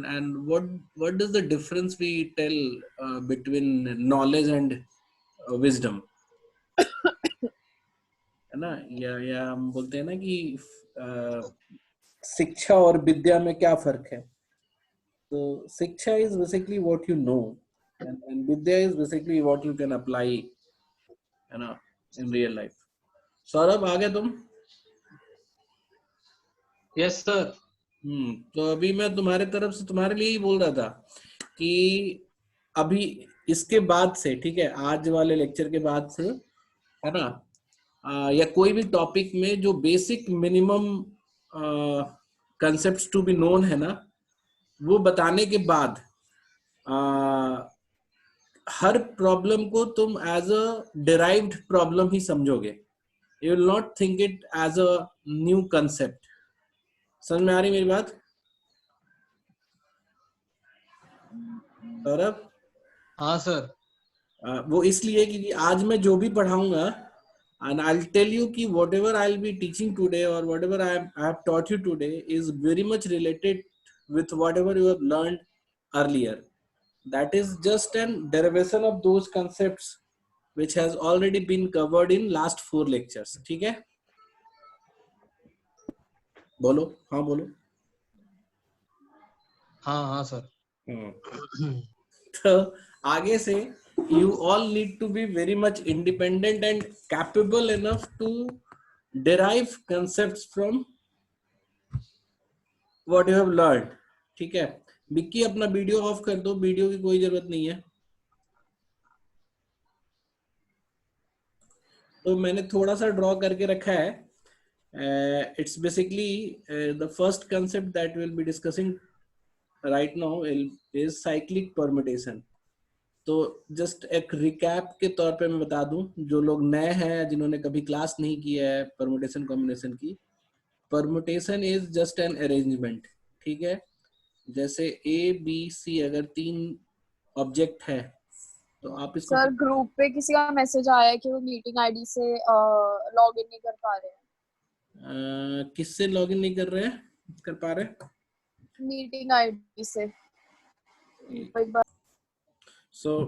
And what does the difference we tell between knowledge and wisdom? है ना, या हम बोलते हैं ना कि शिक्षा और विद्या में क्या फर्क है? तो शिक्षा is basically what you know, and vidya is basically what you can apply, है ना, in real life. सौरभ, आ गए तुम? Yes sir. तो अभी मैं तुम्हारे तरफ से तुम्हारे लिए ही बोल रहा था कि अभी इसके बाद से, ठीक है, आज वाले लेक्चर के बाद से, है ना, या कोई भी टॉपिक में जो basic minimum concepts to be known है ना, वो बताने के बाद हर प्रॉब्लम को तुम एज अ डिराइव्ड प्रॉब्लम ही समझोगे. You will not think it as a new concept. समझ में आ रही मेरी बात सौरभ? हाँ सर। वो इसलिए क्योंकि आज मैं जो भी पढ़ाऊंगा, and I'll tell you कि whatever I'll be teaching today or whatever I have taught you today is very much related with whatever you have learned earlier. That is just an derivation of those concepts which has already been covered in last 4 lectures. ठीक है? बोलो, हाँ बोलो. हाँ हाँ sir. तो आगे से you all need to be very much independent and capable enough to derive concepts from what you have learned. ठीक है? बिक्की, अपना वीडियो ऑफ कर दो, वीडियो की कोई जरूरत नहीं है. तो मैंने थोड़ा सा ड्रॉ करके रखा है. It's basically the first concept that will be discussing right now is cyclic permutation. तो जस्ट एक रिकैप के तौर पे मैं बता दूं, जो लोग नए हैं, जिन्होंने कभी क्लास नहीं किया है परम्यूटेशन कॉम्बिनेशन की, permutation is just an arrangement. ठीक है? जैसे ए बी सी अगर 3 ऑब्जेक्ट है तो आप इसको सर ग्रुप पे किसी का मैसेज आया है कि वो मीटिंग आईडी से लॉग इन नहीं कर पा रहे हैं. किससे लॉग इन नहीं कर पा रहे? मीटिंग आईडी से. सो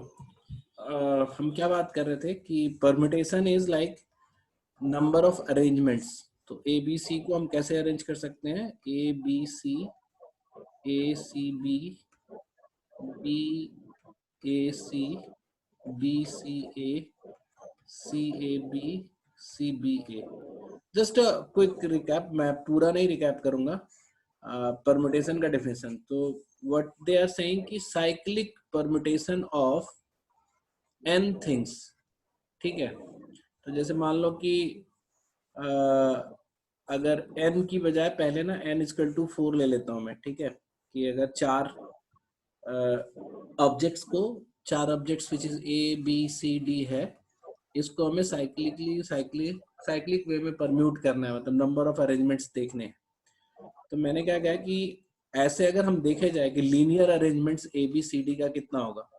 हम क्या बात कर रहे थे कि permutation is like number of arrangements. तो ए बी सी को हम कैसे अरेंज कर सकते हैं? A B C, A C B, B A C, B C A, C A B, C B A. Just a quick recap, मैं पूरा नहीं रिकैप करूंगा. परम्यूटेशन का डेफिनेशन, तो व्हाट दे आर सेइंग कि cyclic permutation of n things. ठीक है? तो जैसे मान लो कि अगर n की बजाय पहले ना n इक्वल टू 4 ले लेता हूं मैं. ठीक है? कि अगर 4 ऑब्जेक्ट्स को, 4 objects which is A B C D है, इसको हमें साइक्लिक वे में परम्यूट करना है, मतलब नंबर ऑफ अरेंजमेंट्स देखने हैं. तो मैंने क्या कहा कि ऐसे अगर हम देखे जाए कि linear arrangements A B C D का कितना होगा,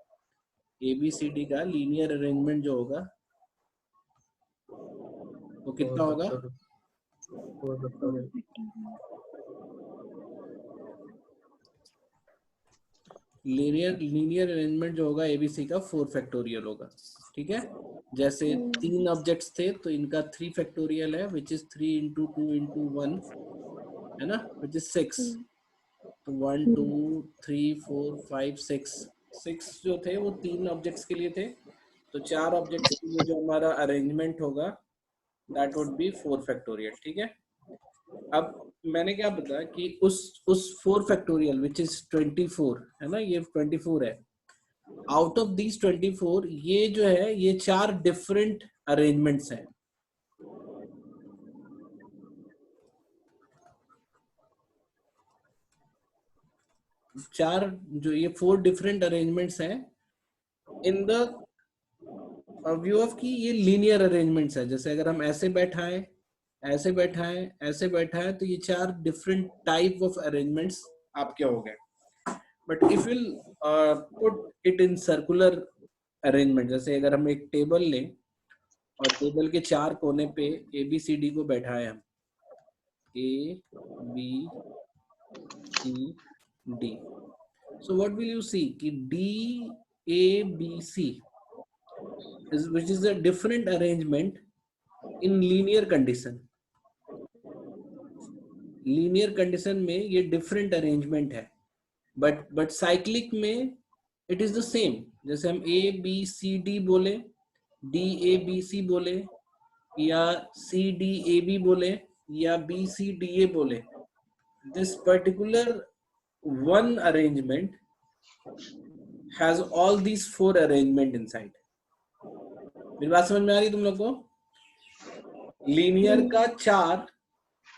ए बी सी डी का लीनियर अरेंजमेंट जो होगा वो कितना होगा? लीनियर अरेंजमेंट जो होगा एबीसी का 4 फैक्टोरियल होगा. ठीक है? जैसे 3 ऑब्जेक्ट्स थे तो इनका 3 फैक्टोरियल है, विच इज 3 into 2 into 1, है ना, विच इज 6. तो 1 2 3 4 5 6 जो थे वो 3 ऑब्जेक्ट्स के लिए थे. तो 4 ऑब्जेक्ट्स के लिए जो हमारा अरेंजमेंट होगा दैट वुड बी 4 फैक्टोरियल. ठीक है? अब मैंने क्या बताया कि उस 4 फैक्टोरियल विच इज 24, है ना, ये 24 है. आउट ऑफ दीज 24 ये जो है ये 4 डिफरेंट अरेंजमेंट्स हैं. चार जो ये 4 डिफरेंट अरेंजमेंट्स हैं इन द व्यू ऑफ कि ये लीनियर अरेंजमेंट्स है. जैसे अगर हम ऐसे बैठाएं, ऐसे बैठाएं, ऐसे बैठाएं, तो ये 4 डिफरेंट टाइप ऑफ अरेंजमेंट्स आपके हो गए. But if will put it in circular arrangement, जैसे अगर हम एक टेबल लें और टेबल के 4 कोने पे ए बी सी डी को बैठाएं, हम A B C D, So what will you see कि D A B C which is a different arrangement in linear condition. Linear condition में ये डिफरेंट अरेंजमेंट है, बट साइक्लिक में इट इज द सेम. जैसे हम A B C D बोले, D A B सी बोले, या सी डी ए बी बोले, या बी सी डी ए बोले, this particular one arrangement has all these four arrangement inside. मेरी बात समझ में आ रही तुम लोग को? लीनियर का 4,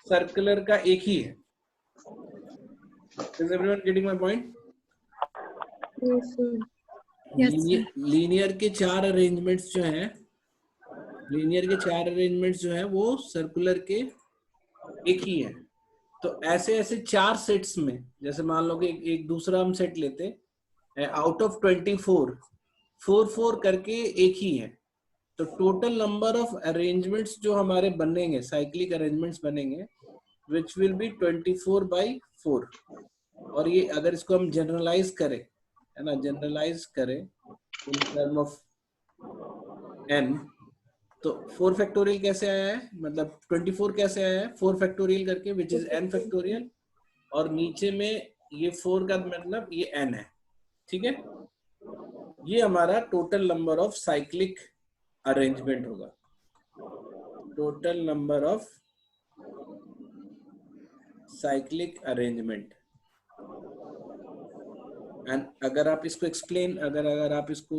सर्कुलर का 1 ही है. Is everyone getting my point? Yes, sir. Yes, sir. Linear के 4 अरेंजमेंट्स जो हैं, लीनियर के 4 अरेंजमेंट्स जो हैं वो सर्कुलर के 1 ही है. तो ऐसे ऐसे 4 सेट्स में, जैसे मान लो कि एक दूसरा हम सेट लेते, आउट ऑफ 24 4 करके 1 ही है. तो टोटल नंबर ऑफ अरेंजमेंट्स जो हमारे बनेंगे, साइक्लिक अरेंजमेंट्स बनेंगे, विच विल बी 24/4. और ये अगर इसको हम जनरलाइज करें, है ना, जनरलाइज करें इन टर्म ऑफ n, तो 4 फैक्टोरियल कैसे आया है, मतलब 24 कैसे आया है 4 फैक्टोरियल करके, विच इज n फैक्टोरियल, और नीचे में ये 4 का मतलब ये n है. ठीक है, ये हमारा total number of cyclic arrangement होगा, total number of cyclic arrangement. And अगर आप इसको एक्सप्लेन, अगर आप इसको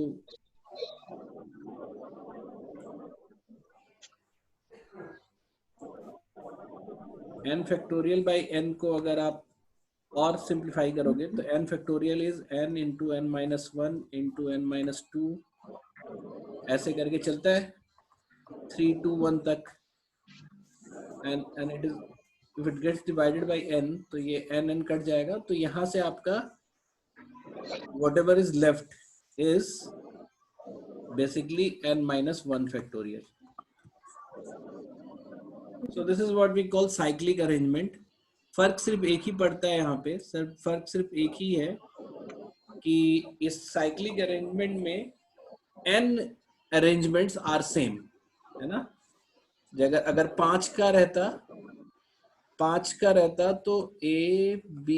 n फैक्टोरियल बाई n को अगर आप और सिंप्लीफाई करोगे तो n factorial is n into n minus 1 into n minus 2, ऐसे करके चलता है 3 to 1 तक. And it is, if it gets divided by n, तो ये n कट जाएगा. तो यहाँ से आपका whatever is left is basically n minus 1 factorial. So this is what we call cyclic arrangement. फर्क सिर्फ एक ही पड़ता है यहाँ पे, फर्क सिर्फ एक ही है कि इस साइक्लिक अरेंजमेंट में n अरेंजमेंट्स आर सेम, है ना. अगर 5 का रहता तो A B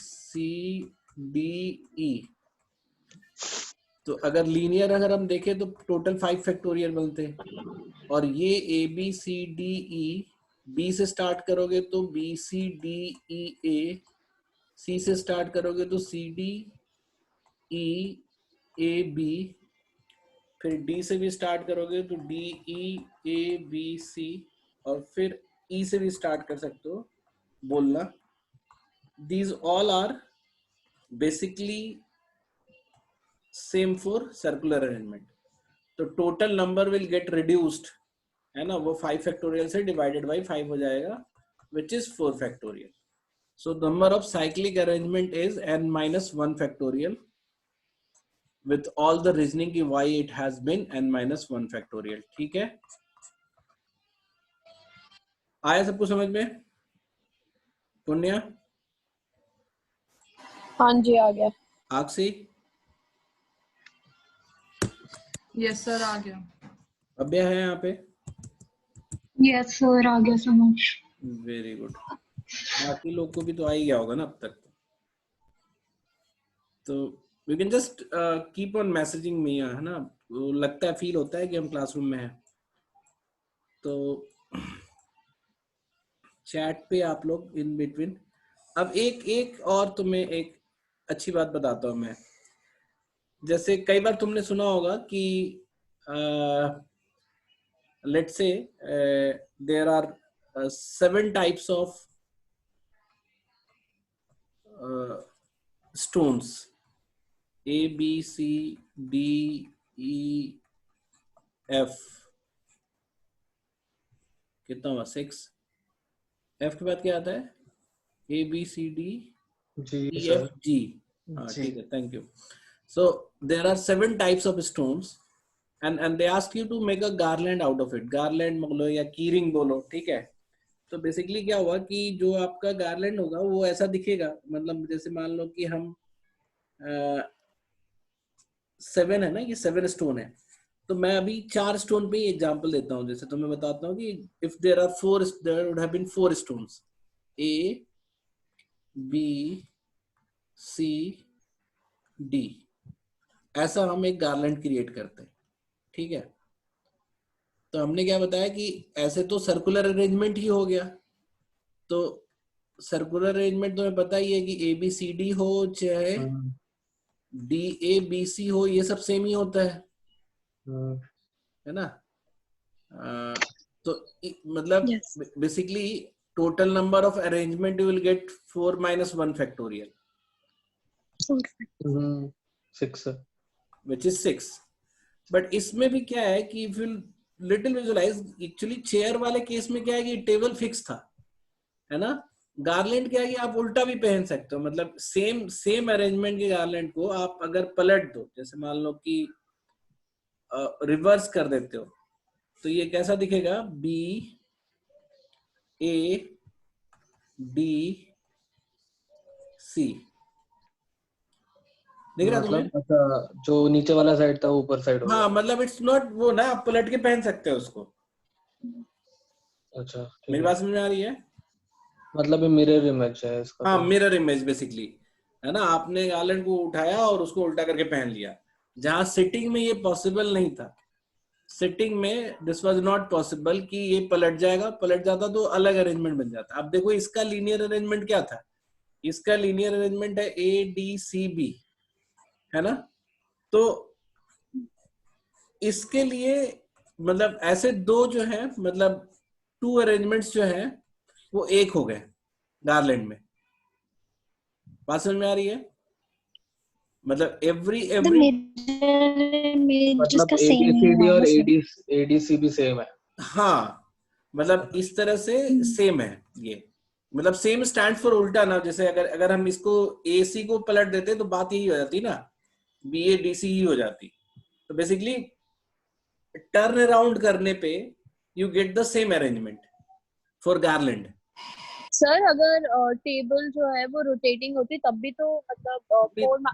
C D E. तो अगर लीनियर अगर हम देखें तो टोटल 5 फैक्टोरियल बनते, और ये A B C D E, B से स्टार्ट करोगे तो B C D E A, C से स्टार्ट करोगे तो C D E A B, फिर D से भी स्टार्ट करोगे तो D E A B C, और फिर E से भी स्टार्ट कर सकते हो बोलना. These all are basically same for circular arrangement. तो total number will get reduced, है ना, वो 5 फैक्टोरियल से डिवाइडेड बाई 5 हो जाएगा, which is 4 factorial. So number of cyclic arrangement is n minus 1 factorial with all the reasoning की why it has been n minus 1 factorial. ठीक है, आया सबको समझ में? पुण्य? हाँ जी, आ गया. आक्षी? यस सर, आ गया. अभ्य है यहाँ पे? यस सर, आ गया समझ. Very good. बाकी लोग को भी तो आ ही गया होगा ना अब तक. तो you can just keep on messaging me, है ना, वो लगता है, फील होता है कि हम क्लासरूम में हैं. तो चैट पे आप लोग इन बिटवीन. अब एक और तुम्हें एक अच्छी बात बताता हूँ मैं. जैसे कई बार तुमने सुना होगा कि let's say there are 7 types of stones, A B C D E F, कितना हुआ 6. F के बाद क्या आता है? A B C D E F G. हाँ ठीक है, thank you. So there are 7 types of stones and they ask you to make a garland out of it. Garland बोलो या कीरिंग बोलो, ठीक है. तो बेसिकली क्या हुआ कि जो आपका गार्लैंड होगा वो ऐसा दिखेगा, मतलब जैसे मान लो कि हम 7 है ना, ये 7 स्टोन है। तो मैं अभी 4 स्टोन पे एग्जांपल देता हूँ। जैसे तो मैं बताता हूँ कि if there are 4, there would have been 4 stones, A B C D. ऐसा हम एक गार्लैंड क्रिएट करते हैं, ठीक है। तो हमने क्या बताया कि ऐसे तो सर्कुलर अरेंजमेंट ही हो गया। तो सर्कुलर अरेंजमेंट तुम्हें पता ही है कि ए बी सी डी हो चाहे डी ए बी सी हो, ये सब सेम ही होता है ना। तो मतलब Yes. Basically total number of arrangement you will get 4 - 1 factorial, 6 which is 6। But इसमें भी क्या है कि if you little visualize, actually chair वाले केस में क्या है कि टेबल फिक्स था, है ना। गार्लैंड क्या है कि आप उल्टा भी पहन सकते हो, मतलब सेम अरेंजमेंट के गार्लैंड को आप अगर पलट दो, जैसे मान लो कि रिवर्स कर देते हो, तो ये कैसा दिखेगा, बी ए डी सी, दिख रहा तुम्हें? मतलब अच्छा, जो नीचे वाला साइड था ऊपर साइड हो हाँ, गया। मतलब इट्स नॉट वो ना, आप पलट के पहन सकते हो उसको। अच्छा ठीक मेरी है, बात समझ में आ रही है? मतलब ये मिरर इमेज है इसका। हाँ, तो मिरर इमेज बेसिकली, है ना। आपने गार्लैंड को उठाया और उसको उल्टा करके पहन लिया, जहां सिटिंग में ये पॉसिबल नहीं था। सिटिंग में दिस वाज नॉट पॉसिबल कि ये पलट जाएगा, पलट जाता तो अलग अरेंजमेंट बन जाता। अब देखो इसका लीनियर अरेंजमेंट क्या था, इसका लीनियर अरेंजमेंट है ए डी सी बी, है ना। तो इसके लिए मतलब ऐसे दो जो है, मतलब 2 अरेंजमेंट्स जो है वो एक हो गए गार्लैंड में। बात समझ में आ रही है? मतलब एवरी The mirror image मतलब इसका same ही ABCD हुआ और ना sir? ADC भी सेम है। हाँ, मतलब इस तरह से सेम है ये। मतलब सेम स्टैंड फॉर उल्टा ना, जैसे अगर हम इसको ए सी को पलट देते तो बात यही हो जाती ना, बी ए डी सी ही हो जाती। तो बेसिकली टर्न अराउंड करने पे you get the same arrangement for garland. Sir अगर टेबल जो है वो रोटेटिंग होती तब भी तो मतलब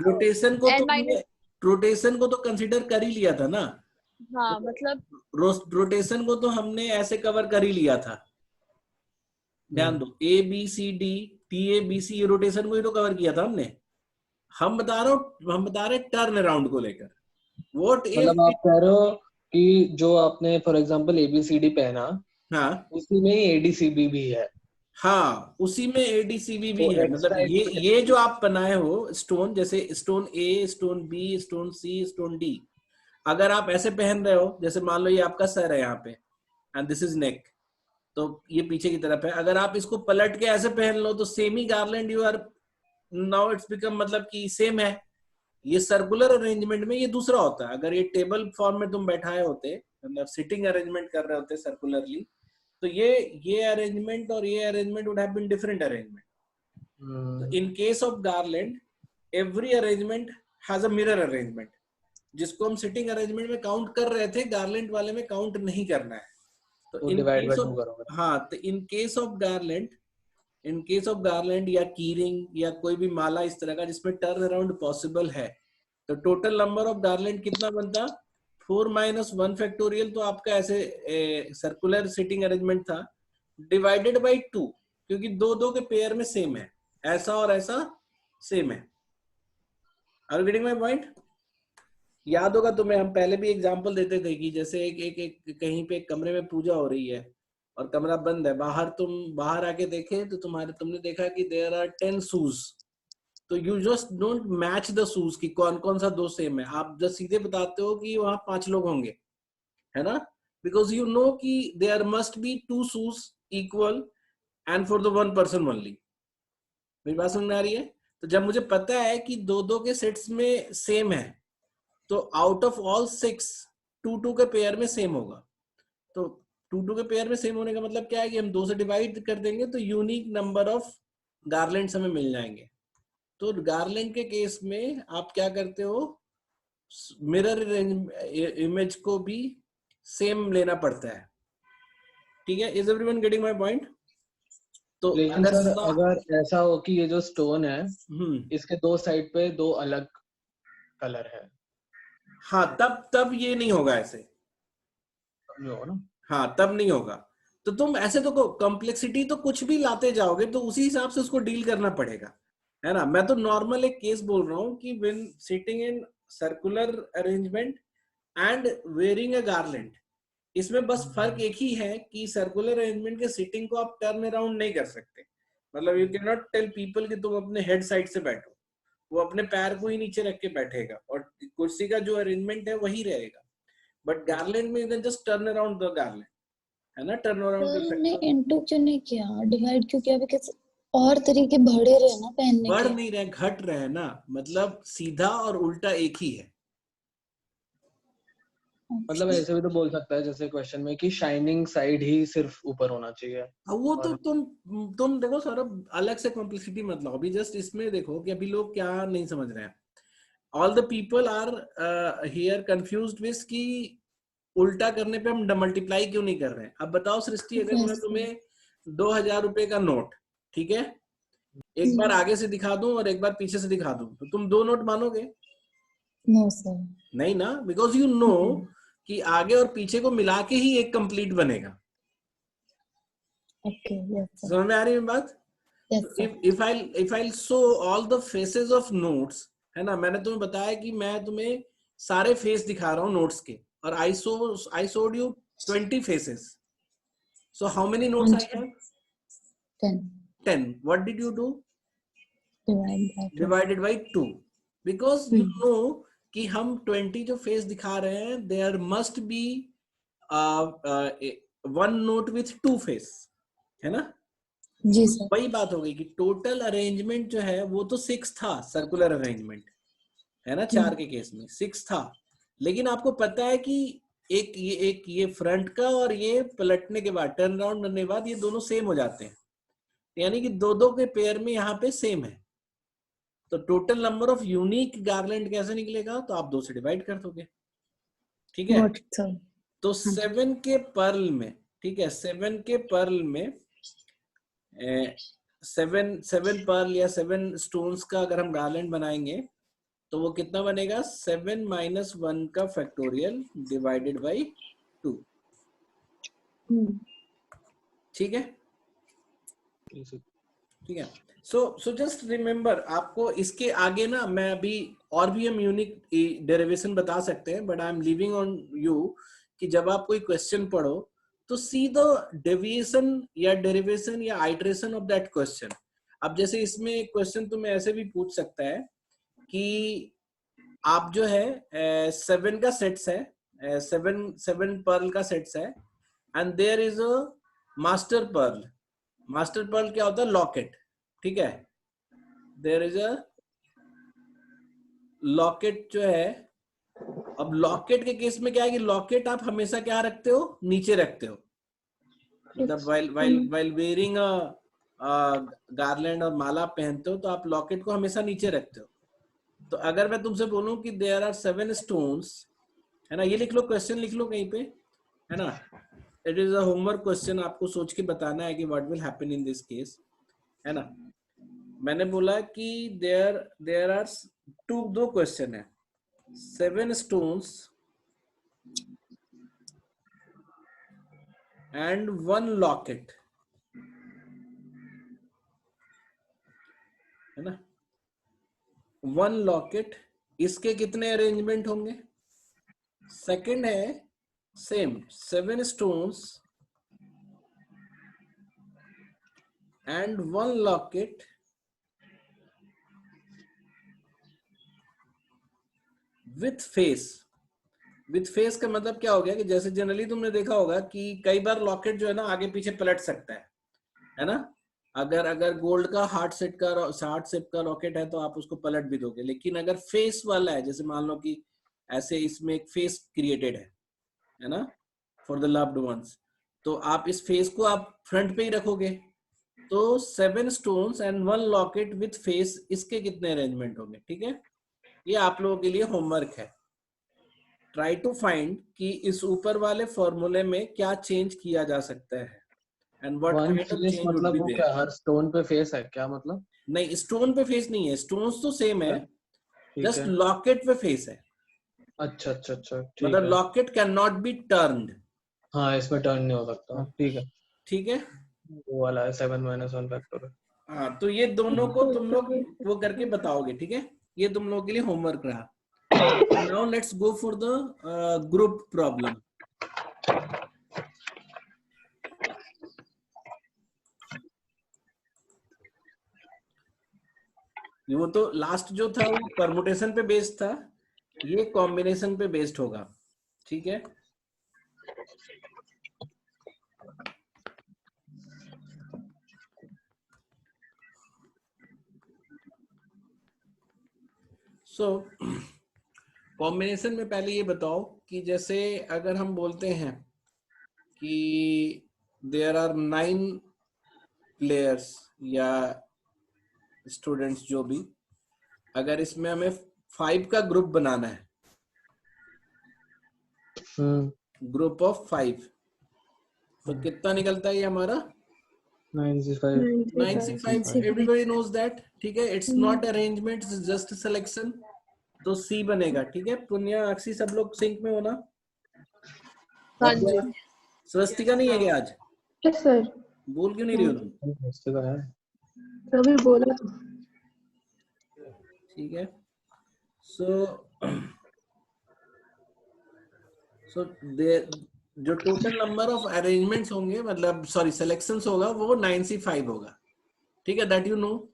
रोटेशन को तो n हमने माइनस, रोटेशन को तो कंसीडर कर ही लिया था ना। हाँ मतलब रोटेशन को तो हमने ऐसे कवर कर ही लिया था। ध्यान दो, A B C D T A B C, rotation को ही तो कवर किया था हमने। हम बता रहे टर्न अराउंड को लेकर। व्हाट इफ, मतलब आप कह रहे हो कि जो आपने फॉर एग्जांपल ABCD पहना, हाँ उसी में ही ADCB भी है। हाँ, उसी में एडीसीबी भी तो है। मतलब एक्स्ट्रा ये जो आप बनाए हो स्टोन, जैसे स्टोन ए, स्टोन बी, स्टोन सी, स्टोन डी, अगर आप ऐसे पहन रहे हो, जैसे मान लो ये आपका सर है यहाँ पे एंड दिस इज नेक, तो ये पीछे की तरफ है। अगर आप इसको पलट के ऐसे पहन लो तो सेम ही garland you are, now it's become, मतलब कि सेम है। ये सर्कुलर अरेंजमेंट में ये दूसरा होता है। अगर ये टेबल फॉर्म में तुम बैठाए होते, मतलब सिटिंग अरेंजमेंट कर रहे होते सर्कुलरली, तो ये अरेंजमेंट और ये arrangement would have been different arrangement. तो in case of garland every arrangement has a mirror arrangement, जिसको हम सिटिंग अरेंजमेंट में काउंट कर रहे थे, गार्लैंड वाले में काउंट नहीं करना है। तो इन डिवाइड बाय केस 2 ऑफ, करोगे। हाँ, तो इन केस ऑफ गार्लैंड या कीरिंग या कोई भी माला इस तरह का जिसमें टर्न अराउंड पॉसिबल है, तो टोटल नंबर ऑफ गार्लैंड कितना बनता, 4 - 1 फैक्टोरियल। तो आपका ऐसे सर्कुलर सिटिंग अरेंजमेंट था, डिवाइडेड बाई 2, क्योंकि दो दो के पेयर में सेम है, ऐसा और ऐसा सेम है। Are you getting my point? याद होगा तुम्हें, हम पहले भी एग्जांपल देते थे कि जैसे एक कहीं पे एक कमरे में पूजा हो रही है और कमरा बंद है, तुम बाहर आके देखे तो तुमने देखा कि देयर आर 10 शूज। तो you just don't match the shoes की कौन कौन सा दो सेम है, आप जस्ट सीधे बताते हो कि वहां 5 लोग होंगे, है ना। बिकॉज यू नो कि there must be 2 shoes equal and for the 1 person only. मेरी बात समझ में आ रही है? तो जब मुझे पता है कि दो दो के सेट्स में सेम है, तो आउट ऑफ ऑल 6 2 के पेयर में सेम होगा। तो 2 के पेयर में सेम होने का मतलब क्या है कि हम 2 से डिवाइड कर देंगे तो यूनिक नंबर ऑफ गार्लैंड्स हमें मिल जाएंगे। तो गार्लैंड के केस में आप क्या करते हो, मिरर इमेज को भी सेम लेना पड़ता है। ठीक है, is everyone getting my point? तो लेकिन अगर सर अगर ऐसा हो कि ये जो स्टोन है इसके दो साइड पे दो अलग कलर है, हाँ तब ये नहीं होगा ऐसे, समझो ना। हाँ तब नहीं होगा। तो तुम ऐसे तो कॉम्प्लेक्सिटी तो कुछ भी लाते जाओगे तो उसी हिसाब से उसको डील करना पड़ेगा, है ना। मैं तो नॉर्मल एक केस बोल रहा हूँ कि when sitting in circular arrangement and wearing a garland, इसमें बस फर्क एक ही है कि सर्कुलर अरेंजमेंट के सिटिंग को आप टर्न अराउंड नहीं कर सकते। मतलब you can not tell people कि तुम अपने हेड साइड से बैठो, वो अपने पैर को ही नीचे रख के बैठेगा और कुर्सी का जो अरेंजमेंट है वही रहेगा। बट गार्लैंड में you can just turn around the garland, है ना, टर्न अराउंड कर सर सकते हमने हो। इनटू क्यों नहीं किया, डिवाइड क्यों किया? बिकॉज और तरीके बढ़े रहे ना पहनने बढ़ के। नहीं रहे, घट रहे ना, मतलब सीधा और उल्टा एक ही है। मतलब ऐसे भी तो बोल सकता है जैसे क्वेश्चन में कि शाइनिंग साइड ही सिर्फ ऊपर होना चाहिए। अब वो तो और तुम देखो सौरभ, अलग से कॉम्प्लेक्सिटी मत लाओ, अभी जस्ट इसमें देखो कि अभी लोग क्या नहीं समझ रहे हैं। All the people are here confused with कि उल्टा करने पे हम मल्टीप्लाई क्यों नहीं कर रहे हैं। अब बताओ सृष्टि, अगर मैं तुम्हें 2000 रुपए का नोट, ठीक है, एक बार आगे से दिखा दूं और एक बार पीछे से दिखा दूं, तो तुम दो नोट मानोगे? No sir. नहीं ना, बिकॉज यू नो कि आगे और पीछे को मिला के ही एक कंप्लीट बनेगा। Okay, yes sir. समझ में आ रही है बात? Yes sir. if I'll show all the faces of notes, है ना, मैंने तुम्हें बताया कि मैं तुम्हें सारे फेस दिखा रहा हूँ नोट्स के, और I showed you 20 faces. So how many notes I have? 10. What did you do? Divided by 2. Because you know कि हम 20 जो फेस दिखा रहे हैं, there must be one note with 2 face, है ना। जी सर। वही बात हो गई कि टोटल अरेंजमेंट जो है वो तो 6 था, सर्कुलर अरेंजमेंट, है ना, 4 के केस में 6 था। लेकिन आपको पता है कि एक ये फ्रंट का और ये पलटने के बाद, टर्न अराउंड करने के बाद, ये दोनों सेम हो जाते हैं, यानी कि दो दो के पेयर में यहाँ पे सेम है। तो total number of unique garland कैसे निकलेगा? तो आप 2 से डिवाइड कर दोगे, ठीक है। तो 7 के पर्ल में, ठीक है, 7 के पर्ल में 7 पर्ल या 7 स्टोन्स का अगर हम गार्लैंड बनाएंगे तो वो कितना बनेगा? 7 - 1 का फैक्टोरियल डिवाइडेड बाई 2, ठीक है, ठीक है। सो जस्ट रिमेम्बर, आपको इसके आगे ना, मैं अभी और भी हम यूनिक डेरिवेशन बता सकते हैं, but I am leaving on you कि जब आप कोई क्वेश्चन पढ़ो तो सी द डेविएशन या डेरिवेशन या आइटरेशन ऑफ दैट क्वेश्चन। अब जैसे इसमें एक क्वेश्चन तुम्हें ऐसे भी पूछ सकता है कि आप जो है 7 का सेट्स है, 7 पर्ल का सेट्स है, and there is a master pearl. Master pearl क्या होता है? लॉकेट, ठीक है। देयर इज अ लॉकेट जो है, अब लॉकेट के केस में क्या है कि लॉकेट आप हमेशा क्या रखते हो? नीचे रखते हो। मतलब while wearing a गार्लैंड और माला पहनते हो तो आप लॉकेट को हमेशा नीचे रखते हो। तो अगर मैं तुमसे बोलूं कि देयर आर 7 स्टोन्स, है ना, ये लिख लो, क्वेश्चन लिख लो कहीं पे, है ना, it is a homework question, आपको सोच के बताना है कि what will happen in this case, है ना। मैंने बोला कि देयर आर दो क्वेश्चन है, 7 स्टोन्स एंड 1 लॉकेट, है ना, 1 लॉकेट, इसके कितने अरेंजमेंट होंगे? सेकंड है same, 7 stones and 1 locket with face. With face का मतलब क्या हो गया कि जैसे जनरली तुमने देखा होगा कि कई बार लॉकेट जो है ना आगे पीछे पलट सकता है ना। अगर गोल्ड का हार्ट शेप का लॉकेट है तो आप उसको पलट भी दोगे, लेकिन अगर फेस वाला है, जैसे मान लो कि ऐसे इसमें एक फेस क्रिएटेड है ना, फॉर द लव्ड वंस, तो आप इस फेस को आप फ्रंट पे ही रखोगे। तो 7 stones and 1 locket with face, इसके कितने अरेंजमेंट होंगे? ठीक है, ये आप लोगों के लिए होमवर्क है। ट्राई टू फाइंड कि इस ऊपर वाले फॉर्मूले में क्या चेंज किया जा सकता है। and what one kind of face change would मतलब be वो there? क्या हर स्टोन पे फेस है क्या मतलब? नहीं, स्टोन पे फेस नहीं है, स्टोन्स तो सेम है, ठीक जस्ट है, लॉकेट पे फेस है। अच्छा अच्छा अच्छा, ठीक मतलब है। Locket can not be turned. हाँ, इसमें टर्न नहीं हो सकता, ठीक है। ठीक है, वो वाला है 7 - 1 फैक्टोरियल। हाँ, तो ये दोनों को तुम लोग वो करके बताओगे, ठीक है? ये तुम लोगों के लिए होमवर्क रहा। Now let's go for the group problem. वो तो लास्ट जो था वो परमुटेशन पे बेस्ड था, ये कॉम्बिनेशन पे बेस्ड होगा, ठीक है? सो कॉम्बिनेशन में पहले ये बताओ कि जैसे अगर हम बोलते हैं कि देयर आर 9 प्लेयर्स या स्टूडेंट्स जो भी, अगर इसमें हमें 5 का ग्रुप बनाना है, ग्रुप ऑफ 5, तो कितना निकलता है ये हमारा? 95। एवरीबॉडी नोज दैट, ठीक है? It's not arrangement, it's just selection. तो सी बनेगा, ठीक है? पुण्या, अक्षी, सब लोग सिंक में हो ना? हाँ जी। स्वस्तिका नहीं है क्या आज? Yes sir. बोल क्यों नहीं रही हो तुम? तभी बोला तो। ठीक है, सो जो टोटल नंबर ऑफ अरेंजमेंट्स होंगे, मतलब सॉरी सिलेक्शंस होगा, वो 95 होगा, ठीक है? That you know.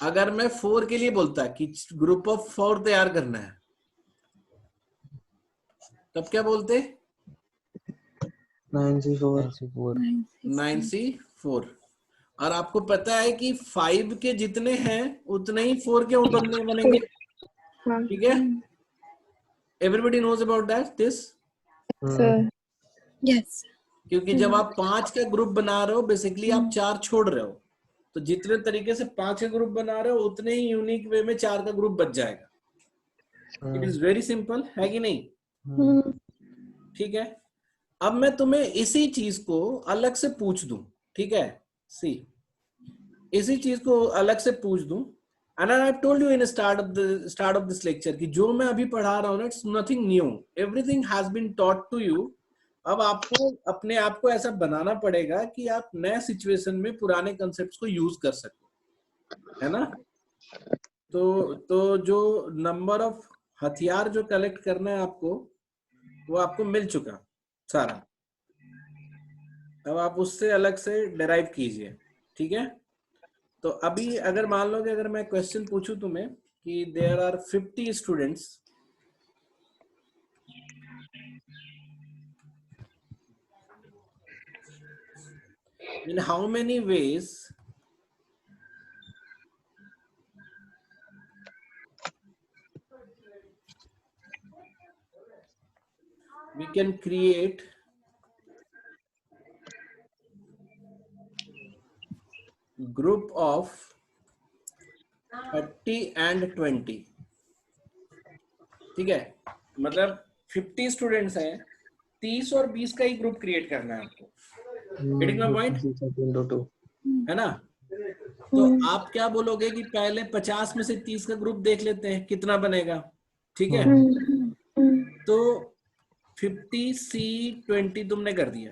अगर मैं 4 के लिए बोलता कि ग्रुप ऑफ 4 तैयार करना है, तब क्या बोलते? 9C4। और आपको पता है कि 5 के जितने हैं उतने ही 4 के उतने बनेंगे, ठीक है? Everybody knows about that this, sir yes क्योंकि जब आप 5 का ग्रुप बना रहे हो, बेसिकली आप 4 छोड़ रहे हो, तो जितने तरीके से 5 का ग्रुप बना रहे हो उतने ही यूनिक वे में 4 का ग्रुप बच जाएगा। इट इज वेरी सिंपल, है कि नहीं? ठीक है, अब मैं तुम्हें इसी चीज को अलग से पूछ दूं, ठीक है? सी, इसी चीज को अलग से पूछ दूं, and I have told you in start of this lecture कि जो मैं अभी पढ़ा रहा हूँ ना, it's nothing new, everything has been taught to you। अब आपको अपने आप को ऐसा बनाना पड़ेगा कि आप नए सिचुएशन में पुराने कंसेप्ट्स को यूज कर सको, है ना? तो जो नंबर ऑफ हथियार जो कलेक्ट करना है आपको, वो आपको मिल चुका सारा। अब आप उससे अलग से डिराइव कीजिए, ठीक है? तो अभी अगर मान लो कि अगर मैं क्वेश्चन पूछूं तुम्हें कि there are 50 students, in how many ways we can create group of 30 and 20, ठीक है? मतलब 50 स्टूडेंट्स हैं, 30 और 20 का ही ग्रुप क्रिएट करना है आपको, गेटिंग माय पॉइंट, है ना? तो आप क्या बोलोगे कि पहले 50 में से 30 का ग्रुप देख लेते हैं कितना बनेगा, ठीक है? तो 50C20 तुमने कर दिया,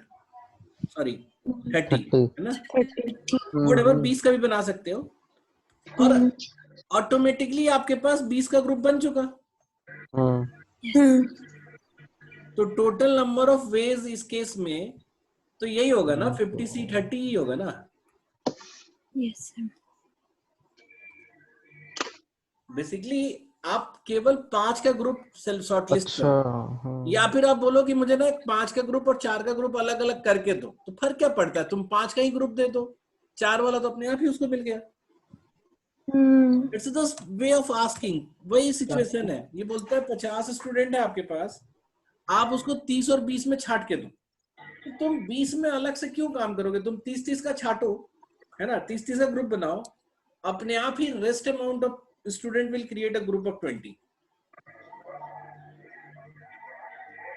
सॉरी 30, है ना? व्हाटएवर 20 का भी बना सकते हो, और ऑटोमेटिकली आपके पास 20 का ग्रुप बन चुका। तो टोटल नंबर ऑफ वेज इस केस में तो यही होगा ना, 50C30 ही होगा ना? Yes sir. बेसिकली आप केवल 5 का ग्रुप शॉर्टलिस्ट करो, या फिर आप बोलो कि मुझे ना 5 का ग्रुप और 4 का ग्रुप अलग अलग करके दो, तो फर्क क्या पड़ता है? तुम 5 का ही ग्रुप दे दो, 4 वाला तो अपने आप ही उसको मिल गया। It's just way of asking, वही सिचुएशन है। ये बोलता है 50 स्टूडेंट है आपके पास, आप उसको 30 और 20 में छाट के दो, तो तुम 20 में अलग से क्यों काम करोगे? तुम 30-30 का छाटो, है ना? 30-30 का ग्रुप बनाओ, अपने आप ही rest amount of student will create a group of 20।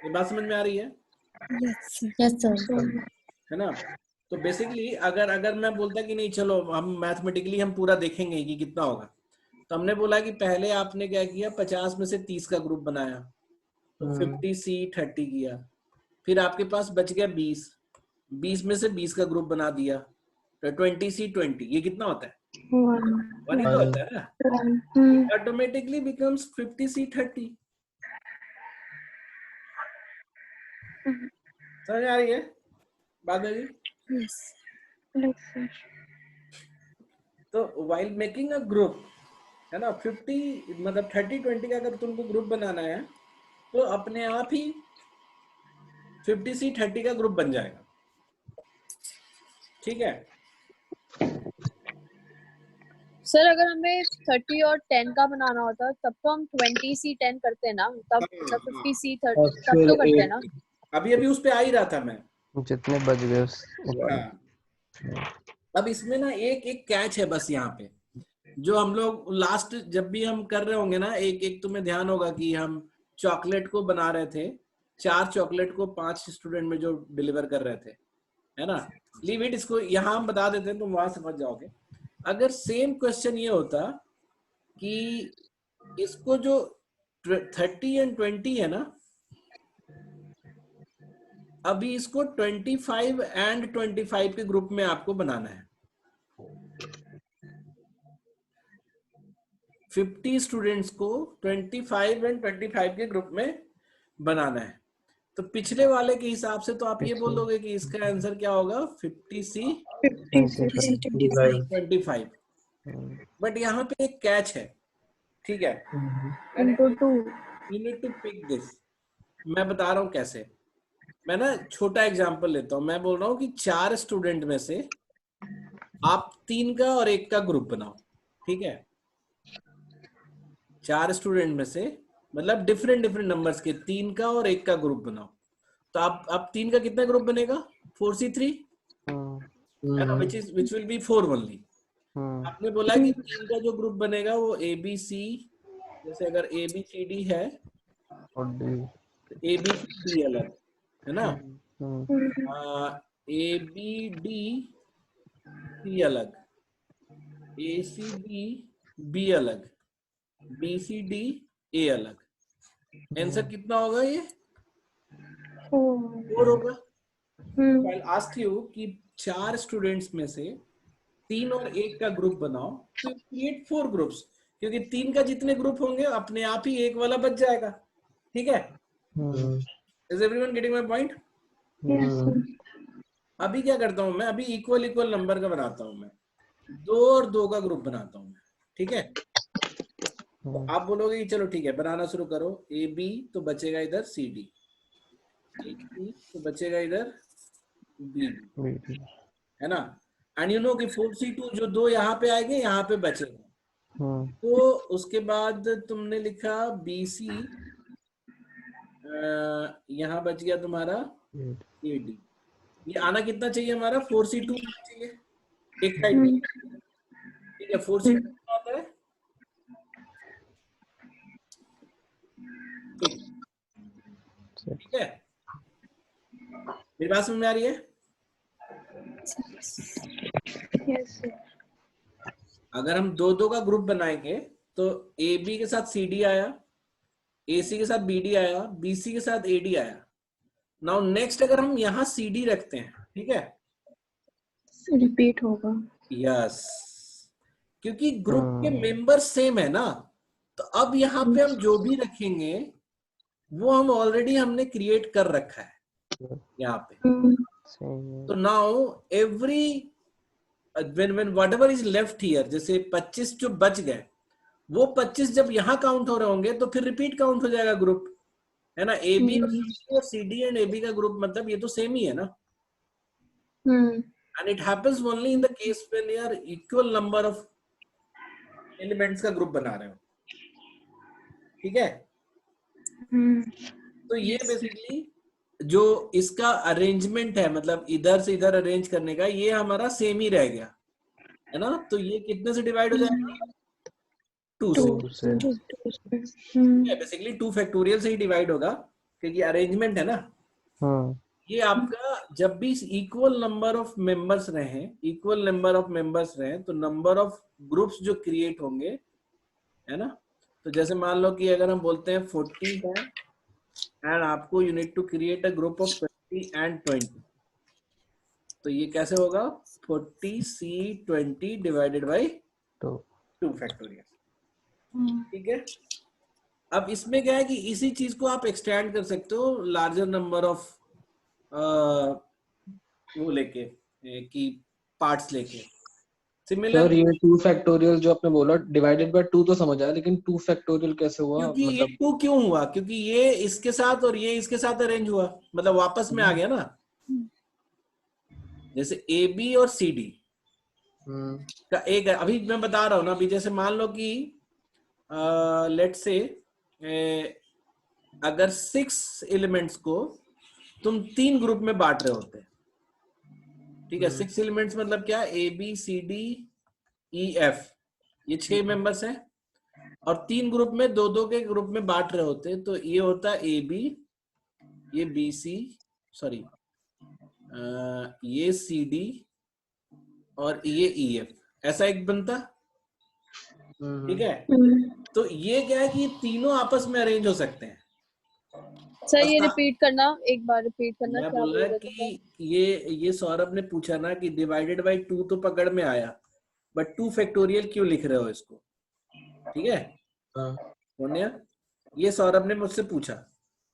ये बात समझ में आ रही है? Yes sir. है ना? तो बेसिकली अगर अगर मैं बोलता कि नहीं चलो हम मैथमेटिकली हम पूरा देखेंगे कि कितना होगा, तो हमने बोला कि पहले आपने क्या किया, 50 में से 30 का ग्रुप बनाया, तो 50C30 किया, फिर आपके पास बच गया 20 में से 20 का ग्रुप बना दिया, तो 20C20, ये कितना होता है? 1 ही तो होता है ना, ऑटोमेटिकली बिकम्स 50C30। समझ आ रही है बात है जी? तो while making a group, है ना, 50 मतलब 30-20 का अगर तुमको ग्रुप बनाना है तो अपने आप ही 50C30 का ग्रुप बन जाएगा, ठीक है? सर अगर हमें 30 और 10 का बनाना होता तब तो हम 20C10 करते हैं ना, तब मतलब 50C30 तब तो करते हैं ना। अभी अभी उस पे आ ही रहा था मैं, जितने बच गए हाँ। अब इसमें ना एक एक कैच है बस यहाँ पे, जो हम लोग लास्ट जब भी हम कर रहे होंगे ना, एक एक तुम्हें ध्यान होगा कि हम चॉकलेट को बना रहे थे, 4 चॉकलेट को 5 स्टूडेंट में जो डिलीवर कर रहे थे, है ना। लीव इट, इसको यहाँ हम बता देते हैं, तुम वहां समझ जाओगे। अगर सेम क्वेश्चन ये होता कि इसको जो 30 एंड 20 है ना, अभी इसको 25 एंड 25 के ग्रुप में आपको बनाना है। 50 स्टूडेंट्स को 25 एंड 25 के ग्रुप में बनाना है। तो पिछले वाले के हिसाब से तो आप ये बोल दोगे कि इसका आंसर क्या होगा, 50C25। बट यहाँ पे एक कैच है, ठीक है, you need to pick this. मैं बता रहा हूँ कैसे। मैं ना छोटा एग्जांपल लेता हूँ। मैं बोल रहा हूँ कि 4 स्टूडेंट में से आप 3 का और 1 का ग्रुप बनाओ, ठीक है। 4 स्टूडेंट में से मतलब डिफरेंट डिफरेंट नंबर्स के 3 का और 1 का ग्रुप बनाओ। तो आप 3 का कितना ग्रुप बनेगा, 4C3, which will be 4 only। आपने बोला कि 3 का जो ग्रुप बनेगा वो ABC, जैसे अगर ABCD है, ABCD अलग है ना, ABDC अलग, ACDB अलग, BCDA अलग। आंसर कितना होगा, ये 4 होगा। I'll ask you कि 4 स्टूडेंट्स में से 3 और 1 का ग्रुप बनाओ, तो क्रिएट 4 ग्रुप्स, क्योंकि 3 का जितने ग्रुप होंगे अपने आप ही 1 वाला बच जाएगा, ठीक है। Is everyone getting my point? अभी क्या करता हूं मैं, अभी इक्वल इक्वल नंबर का बनाता हूं मैं, 2 और 2 का ग्रुप बनाता हूं मैं, ठीक है। तो आप बोलोगे कि चलो ठीक है बनाना शुरू करो। AB तो बचेगा इधर CD, AC तो बचेगा इधर BD, है ना। एंड यू नो कि 4C2 जो 2 यहाँ पे आएंगे, यहाँ पे बचेगा। तो उसके बाद तुमने लिखा BC, यहाँ बच गया तुम्हारा AD। ये आना कितना चाहिए हमारा, 4C2 चाहिए एक साइड में, ठीक है। 4C2 कितना आता है, ठीक है। मेरी बात समझ में आ रही है? Yes, sir. अगर हम 2-2 का ग्रुप बनाएंगे तो AB के साथ CD आया, AC के साथ BD आया, BC के साथ AD आया। नाउ नेक्स्ट अगर हम यहाँ CD रखते हैं, ठीक है, रिपीट होगा। यस, क्योंकि ग्रुप के मेंबर सेम है ना, तो अब यहाँ पे हम जो भी रखेंगे वो हम ऑलरेडी हमने क्रिएट कर रखा है यहाँ पे। तो now every when whatever is left here, जैसे 25 जो बच गए, वो 25 जब यहाँ काउंट हो रहे होंगे तो फिर रिपीट काउंट हो जाएगा ग्रुप, है ना। AB और CD एंड AB का ग्रुप मतलब ये तो सेम ही है ना। And it happens only in the case when you are equal number of elements का ग्रुप बना रहे हो, ठीक है। तो ये बेसिकली जो इसका अरेंजमेंट है, मतलब इधर से इधर अरेंज करने का, ये हमारा सेम ही रह गया, है ना। तो ये कितने से डिवाइड हो जाएगा, 2 से। बेसिकली 2 फैक्टोरियल से ही डिवाइड होगा, क्योंकि अरेंजमेंट है ना। ये आपका जब भी इक्वल नंबर ऑफ मेंबर्स रहे तो नंबर ऑफ ग्रुप्स जो क्रिएट होंगे, है ना। तो जैसे मान लो कि अगर हम बोलते हैं 40 है एंड आपको you need to create a group of 20 and 20, तो ये कैसे होगा 40C20 डिवाइडेड बाई 2 फैक्टोरियल। ठीक है। अब इसमें क्या है कि इसी चीज को आप एक्सटेंड कर सकते हो लार्जर नंबर ऑफ वो लेके कि पार्ट्स लेके। सिमिलर सर ये 2 फैक्टोरियल जो आपने बोला डिवाइडेड बाय 2 तो समझ आया, लेकिन 2 फैक्टोरियल कैसे हुआ? क्योंकि ये मतलब 2 क्यों हुआ, क्योंकि ये इसके साथ और ये इसके साथ अरेंज हुआ, मतलब वापस में आ गया ना। जैसे AB और CD का एक, अभी मैं बता रहा हूँ ना, अभी जैसे मान लो कि लेट्स से अगर 6 एलिमेंट्स को तुम 3 ग्रुप में बांट रहे होते, ठीक है। 6 एलिमेंट्स मतलब क्या, ABCDEF, ये 6 मेंबर्स हैं और 3 ग्रुप में 2-2 के ग्रुप में बांट रहे होते, तो ये होता है AB, ये BC, सॉरी ये CD और ये EF, ऐसा एक बनता। ठीक है। तो ये क्या है कि तीनों आपस में अरेंज हो सकते हैं। सर ये रिपीट करना, एक बार रिपीट करना। मैं क्या बोल बोल रहा रहे थे कि ये सौरभ ने पूछा ना कि डिवाइडेड बाय 2 तो पकड़ में आया, बट 2 फैक्टोरियल क्यों लिख रहे हो इसको। ठीक है। सोनिया, ये सौरभ ने मुझसे पूछा,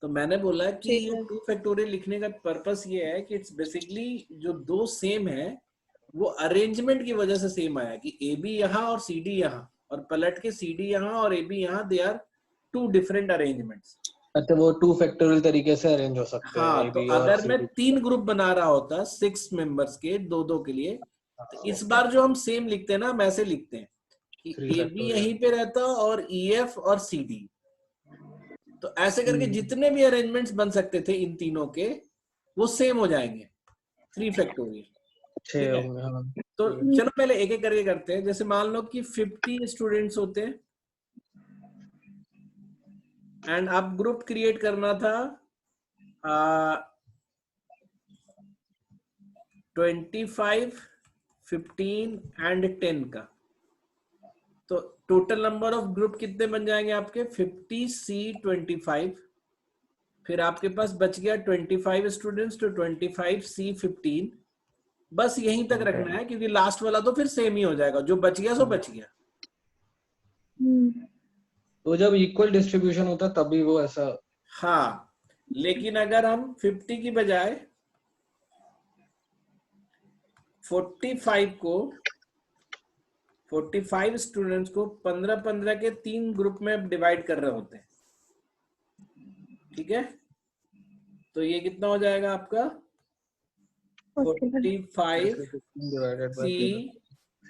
तो मैंने बोला कि ये 2 फैक्टोरियल लिखने का पर्पस ये है कि इट्स बेसिकली जो 2 सेम है वो अरेंजमेंट की वजह से सेम आया कि AB यहाँ और CD यहाँ, और पलट के CD यहाँ और AB यहाँ, दे आर 2 डिफरेंट अरेंजमेंट्स। अच्छा, वो 2 फैक्टोरियल तरीके से अरेंज हो सकते हैं। हाँ, तो अगर मैं 3 ग्रुप बना रहा होता 6 मेंबर्स के 2-2 के लिए, तो इस बार जो हम सेम लिखते हैं ना, हम ऐसे लिखते हैं कि AB यहीं पे रहता और EF और CD, तो ऐसे करके जितने भी अरेंजमेंट्स बन सकते थे इन तीनों के वो सेम हो जाएंगे 3 फैक्टोरियल। ठीक है। तो चलो पहले एक एक करके करते हैं। जैसे मान लो कि 50 स्टूडेंट्स होते हैं एंड आप ग्रुप क्रिएट करना था 25, 15 एंड 10 का, तो टोटल नंबर ऑफ ग्रुप कितने बन जाएंगे आपके 50C25, फिर आपके पास बच गया 25 स्टूडेंट्स, तो 25C15। बस यहीं तक रखना है क्योंकि लास्ट वाला तो फिर सेम ही हो जाएगा, जो बच गया सो बच गया। तो जब इक्वल डिस्ट्रीब्यूशन होता है तभी वो ऐसा। हाँ, लेकिन अगर हम 50 की बजाय 45 स्टूडेंट्स को 15-15 के 3 ग्रुप में डिवाइड कर रहे होते हैं, ठीक है, तो ये कितना हो जाएगा आपका 45C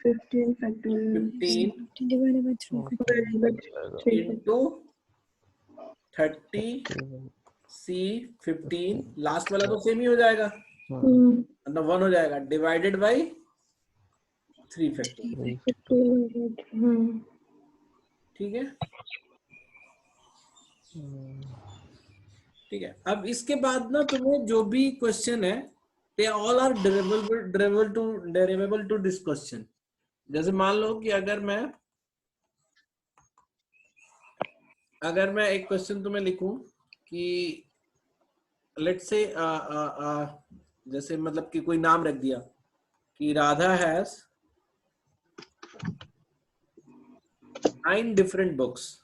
15 into 30C15, लास्ट वाला तो सेम ही हो जाएगा, मतलब 1 हो जाएगा, डिवाइडेड बाई 3 फैक्टोरियल। ठीक है। ठीक है। अब इसके बाद ना तुम्हें जो भी क्वेश्चन है, they all are derivable to this question। जैसे मान लो कि अगर मैं एक क्वेश्चन तुम्हें लिखूं कि लेट्स से जैसे मतलब कि कोई नाम रख दिया कि राधा हैज 9 डिफरेंट बुक्स,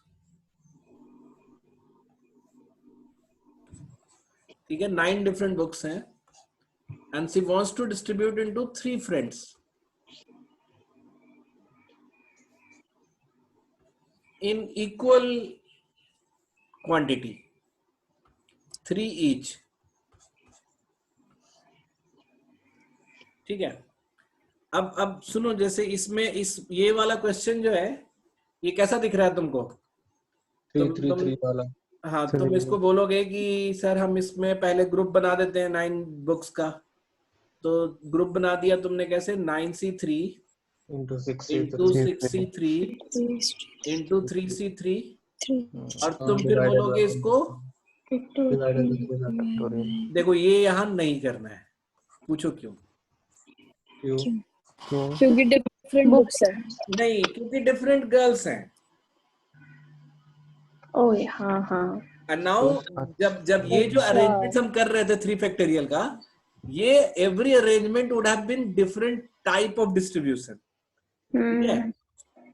ठीक है, 9 डिफरेंट बुक्स हैं and she wants to distribute into 3 friends in equal quantity, 3 each। ठीक है। अब सुनो, जैसे इसमें ये वाला क्वेश्चन जो है ये कैसा दिख रहा है तुमको? 3 वाला। हाँ, तुम इसको बोलोगे कि सर हम इसमें पहले ग्रुप बना देते हैं 9 बुक्स का, तो ग्रुप बना दिया तुमने कैसे 9C3 into 6C3 into 3C3, और तुम फिर बोलोगे इसको फैक्टोरियल। देखो ये यहाँ नहीं करना है, पूछो क्यों? क्यों? क्योंकि डिफरेंट बुक्स है। नहीं, क्योंकि डिफरेंट गर्ल्स हैं। ओह हाँ हाँ। एंड नाउ जब जब ये जो अच्छा। अरेंजमेंट हम कर रहे थे 3 फैक्टोरियल का, ये every arrangement would have been different type of distribution. ठीक है,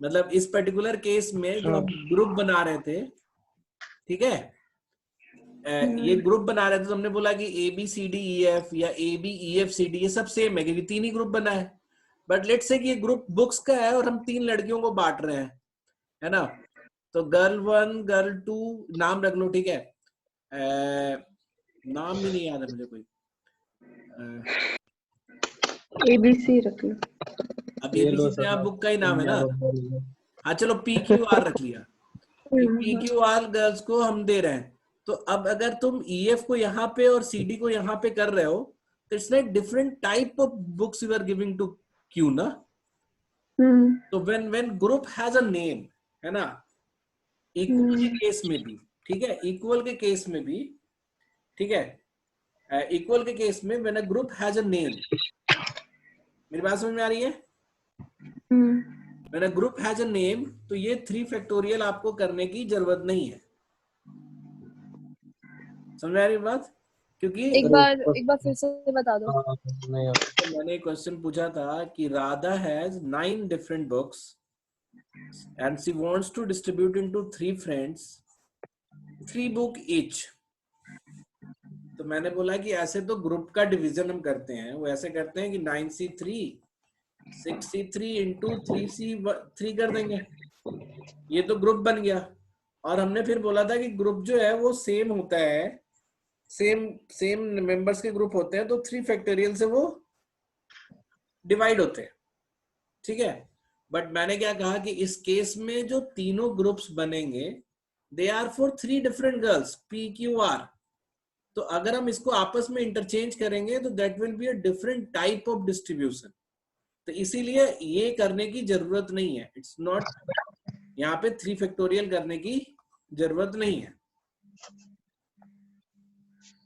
मतलब इस पर्टिकुलर केस में जो हम ग्रुप बना रहे थे, ठीक है, ये ग्रुप बना रहे थे तो हमने बोला कि A B C D E F या A B E F C D ये सब सेम है क्योंकि 3 ही ग्रुप बना है। बट लेट्स से कि ये ग्रुप बुक्स का है और हम 3 लड़कियों को बांट रहे हैं, है ना? तो गर्ल 1 गर्ल 2 नाम रख लो, ठीक है, नाम भी नहीं याद है मुझे कोई, ABC रख लो। अब एबीसी में आप बुक का ही नाम है ना। हाँ चलो PQR रख लिया, PQR गर्ल्स को हम दे रहे हैं। तो अब अगर तुम EF को यहाँ पे और CD को यहाँ पे कर रहे हो तो it's like different type of books you are giving to Q ना। तो when group has a name, है ना, इक्वल के केस में भी, ठीक है, इक्वल के केस में भी, ठीक है, इक्वल के केस में when a group has a name, मेरी बात समझ में आ रही है? When a group has a name तो ये 3 फैक्टोरियल आपको करने की जरूरत नहीं है। समझ में आ रही बात? क्योंकि एक बार फिर से बता दो। तो मैंने क्वेश्चन पूछा था कि Radha has 9 different books and she wants to distribute into 3 friends 3 book each. तो मैंने बोला कि ऐसे तो ग्रुप का डिवीजन हम करते हैं, वो ऐसे करते हैं कि 9C3 6C3 इंटू 3C3 कर देंगे, ये तो ग्रुप बन गया। और हमने फिर बोला था कि ग्रुप जो है वो सेम होता है, सेम मेंबर्स के ग्रुप होते हैं, तो 3 फैक्टोरियल से वो डिवाइड होते हैं, ठीक है। बट मैंने क्या कहा कि इस केस में जो तीनों ग्रुप्स बनेंगे they are for 3 different girls PQR। तो अगर हम इसको आपस में इंटरचेंज करेंगे तो that will be a different type of distribution. तो इसीलिए ये करने की जरूरत नहीं है, इट्स नॉट, यहाँ पे 3 फैक्टोरियल करने की जरूरत नहीं है।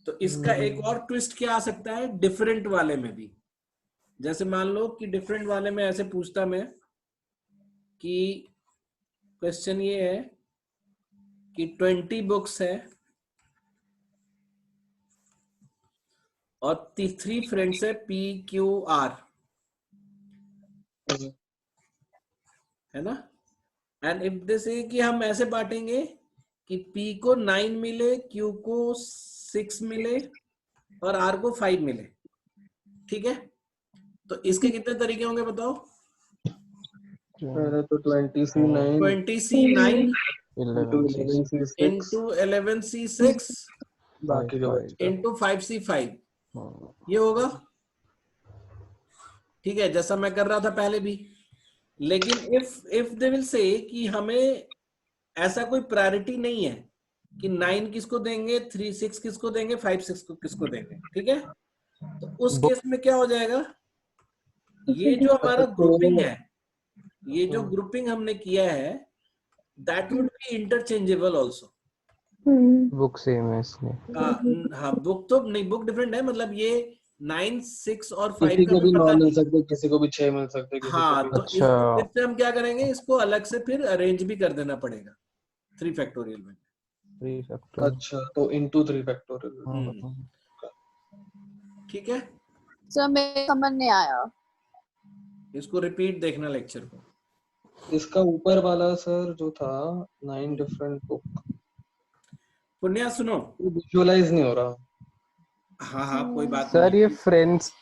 तो इसका एक और ट्विस्ट क्या आ सकता है डिफरेंट वाले में भी। जैसे मान लो कि डिफरेंट वाले में ऐसे पूछता मैं कि क्वेश्चन ये है कि 20 बुक्स है और 3 फ्रेंड्स है PQR, है ना। एंड इफ दिस है कि हम ऐसे बांटेंगे कि P को 9 मिले, Q को 6 मिले और R को 5 मिले, ठीक है। तो इसके कितने तरीके होंगे बताओ? पहले तो 20C9 into 11C6 बाकी जो into 5C5 ये होगा, ठीक है, जैसा मैं कर रहा था पहले भी। लेकिन इफ दे विल से कि हमें ऐसा कोई प्रायोरिटी नहीं है कि 9 किसको देंगे, 3 6 किसको देंगे, 5 6 किसको देंगे, ठीक है। तो उस केस में क्या हो जाएगा, ये जो हमारा ग्रुपिंग है, ये जो ग्रुपिंग हमने किया है that would be interchangeable also. Book same है इसमें। हाँ बुक तो नहीं, बुक डिफरेंट है, मतलब ये 9 6 और 5 किसी का को भी 9 पता मिल नहीं। सकते, किसी को भी 6 मिल सकते, किसी हाँ को तो भी। इससे हम क्या करेंगे, इसको अलग से फिर अरेंज भी कर देना पड़ेगा 3 फैक्टोरियल में। 3 फैक्टोरियल। अच्छा तो into 3 फैक्टोरियल। ठीक है, सर मेरे समझ नहीं आया। इसको रिपीट देखना लेक्चर को। इसका ऊपर वाला सर जो था 9 डिफरेंट बुक, पुण्या सुनो, विजुअलाइज नहीं हो रहा। हाँ हाँ कोई बात सर नहीं। ये फ्रेंड्स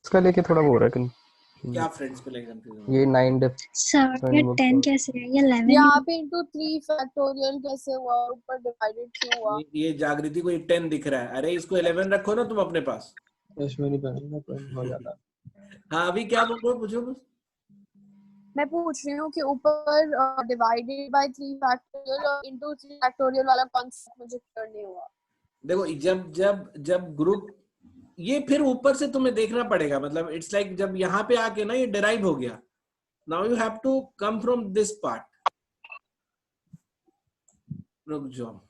का लेके थोड़ा वो हो रहा है क्या फ्रेंड्स को लेकर कंफ्यूजन? ये 9 सर ये 10 कैसे है? ये 11 यहाँ पे into 3 फैक्टोरियल कैसे हुआ, ऊपर डिवाइडेड क्यों हुआ? ये जागृति को 10 दिख रहा है, अरे इसको 11 रखो ना तुम अपने पास। कश्मीरी पहनना पहन हो जाता। हाँ अभी क्या बोल रहे हो, पूछो बस। मैं पूछ रही हूँ कि ऊपर डिवाइडेड बाय 3 फैक्टोरियल और into 3 फैक्टोरियल वाला कॉन्सेप्ट मुझे क्लियर नहीं हुआ। देखो जब ग्रुप, ये फिर ऊपर से तुम्हें देखना पड़ेगा, मतलब इट्स लाइक जब यहाँ पे आके ना ये डिराइव हो गया, now you have to come from this part. रुक जाओ,